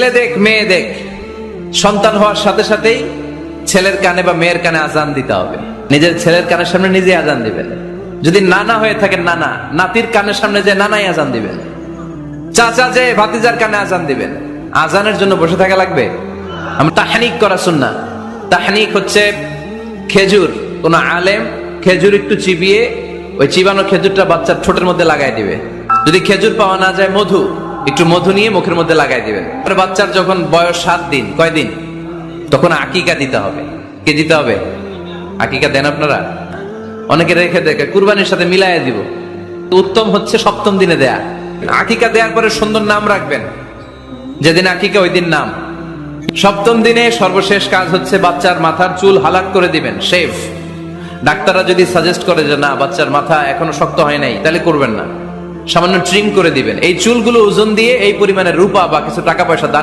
ছেলে দেখ মেয়ে দেখ, সন্তান হওয়ার সাথে সাথেই ছেলের কানে বা মেয়ের কানে আজান দিতে হবে। নিজের ছেলের কানের সামনে নিজে আজান দিবেন। যদি নানা হয়ে থাকেন নানা, নাতির কানের সামনে যে নানাই আজান দিবেন। চাচা যে ভাতিজার কানে আজান দিবেন। আজানের জন্য বসে থাকা লাগবে? আমরা তাহনিক করা সুন্নাহ। তাহনিক হচ্ছে খেজুর, কোন আলেম খেজুর একটু চিবিয়ে ওই চিবানো খেজুরটা বাচ্চার ঠোঁটের মধ্যে লাগাই দিবে। যদি খেজুর পাওয়া না যায় মধু, একটু মধু নিয়ে মুখের মধ্যে লাগাই দিবেন। বাচ্চার যখন বয়স 7 দিন, কয়দিন, তখন আকিকা দিতে হবে। কে দিতে হবে? আকিকা দেন আপনারা? অনেকে রেখে দেখে কুরবানির সাথে মিলাইয়া দিব। উত্তম হচ্ছে 7ম দিনে দেয়া। আকিকা দেওয়ার পরে সুন্দর নাম রাখবেন। যেদিন আকিকা ওই দিন নাম। 7ম দিনে সর্বশেষ কাজ হচ্ছে বাচ্চার মাথার চুল হালাক করে দিবেন, শেভ। ডাক্তাররা যদি সাজেস্ট করে যে না বাচ্চার মাথা এখনো শক্ত হয় নাই, তাহলে করবেন না, সামান্য ট্রিম করে দিবেন। এই চুলগুলো ওজন দিয়ে এই পরিমাণে রূপা বা কিছু টাকা পয়সা দান